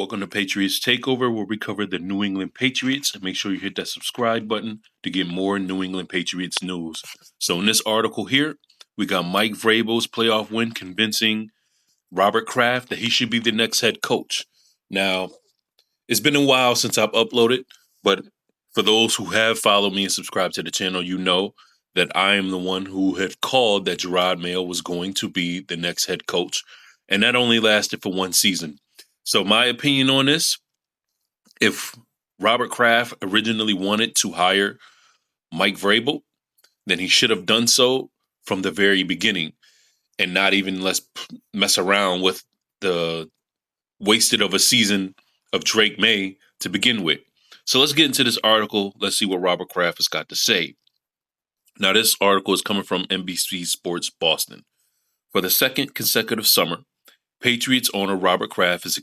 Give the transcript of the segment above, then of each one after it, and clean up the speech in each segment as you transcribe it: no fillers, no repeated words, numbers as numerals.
Welcome to Patriots Takeover, where we cover the New England Patriots. And make sure you hit that subscribe button to get more New England Patriots news. So in this article here, we got Mike Vrabel's playoff win convincing Robert Kraft that he should be the next head coach. Now, it's been a while since I've uploaded, but for those who have followed me and subscribed to the channel, you know that I am the one who had called that Jerod Mayo was going to be the next head coach. And that only lasted for one season. So my opinion on this, if Robert Kraft originally wanted to hire Mike Vrabel, then he should have done so from the very beginning and not even let's mess around with the wasted of a season of Drake May to begin with. So let's get into this article. Let's see what Robert Kraft has got to say. Now, this article is coming from NBC Sports Boston. For the second consecutive summer, Patriots owner Robert Kraft is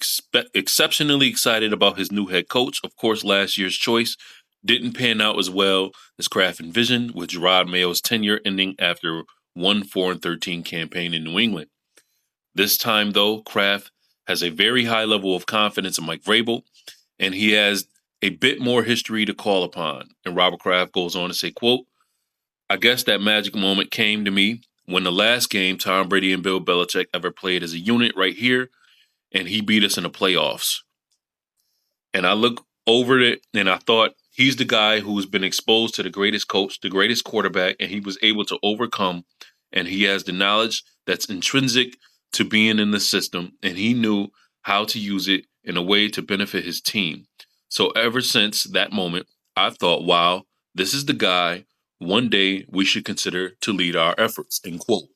exceptionally excited about his new head coach. Of course, last year's choice didn't pan out as well as Kraft envisioned, with Jerod Mayo's tenure ending after one 4-13 campaign in New England. This time, though, Kraft has a very high level of confidence in Mike Vrabel, and he has a bit more history to call upon. And Robert Kraft goes on to say, quote, "I guess that magic moment came to me when the last game Tom Brady and Bill Belichick ever played as a unit right here, and he beat us in the playoffs. And I look over it and I thought, he's the guy who's been exposed to the greatest coach, the greatest quarterback, and he was able to overcome, and he has the knowledge that's intrinsic to being in the system, and he knew how to use it in a way to benefit his team. So ever since that moment, I've thought, wow, this is the guy one day we should consider to lead our efforts," end quote.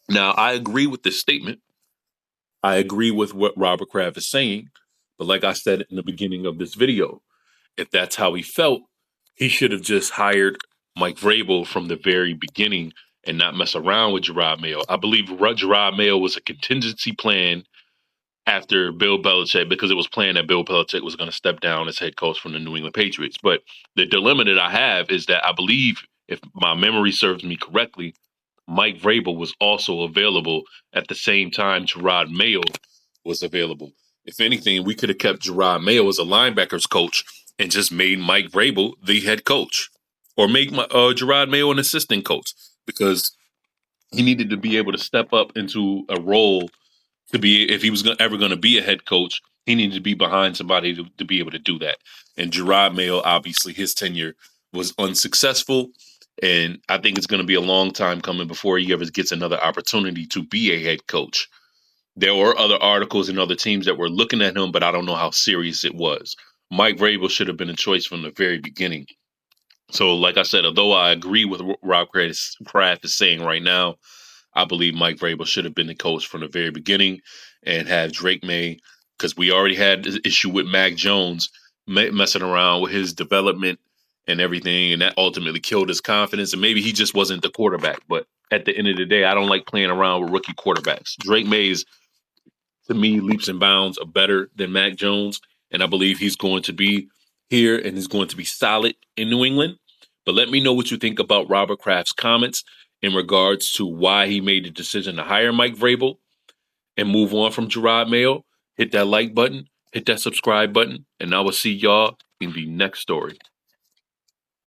Now, I agree with this statement. I agree with what Robert Kraft is saying. But like I said in the beginning of this video, if that's how he felt, he should have just hired Mike Vrabel from the very beginning and not mess around with Jerod Mayo. I believe Jerod Mayo was a contingency plan after Bill Belichick, because it was planned that Bill Belichick was going to step down as head coach from the New England Patriots. But the dilemma that I have is that I believe, if my memory serves me correctly, Mike Vrabel was also available at the same time Jerod Mayo was available. If anything, we could have kept Jerod Mayo as a linebackers coach and just made Mike Vrabel the head coach, or make Jerod Mayo an assistant coach, because he needed to be able to step up into a role to be, if he was ever going to be a head coach, he needed to be behind somebody to be able to do that. And Jerod Mayo, obviously, his tenure was unsuccessful. And I think it's going to be a long time coming before he ever gets another opportunity to be a head coach. There were other articles and other teams that were looking at him, but I don't know how serious it was. Mike Vrabel should have been a choice from the very beginning. So, like I said, although I agree with what Rob Kraft is saying right now, I believe Mike Vrabel should have been the coach from the very beginning and have Drake May, because we already had the issue with Mac Jones messing around with his development and everything, and that ultimately killed his confidence. And maybe he just wasn't the quarterback. But at the end of the day, I don't like playing around with rookie quarterbacks. Drake May is, to me, leaps and bounds are better than Mac Jones, and I believe he's going to be here and he's going to be solid in New England. But let me know what you think about Robert Kraft's comments in regards to why he made the decision to hire Mike Vrabel and move on from Jerod Mayo. Hit that like button, hit that subscribe button, and I will see y'all in the next story.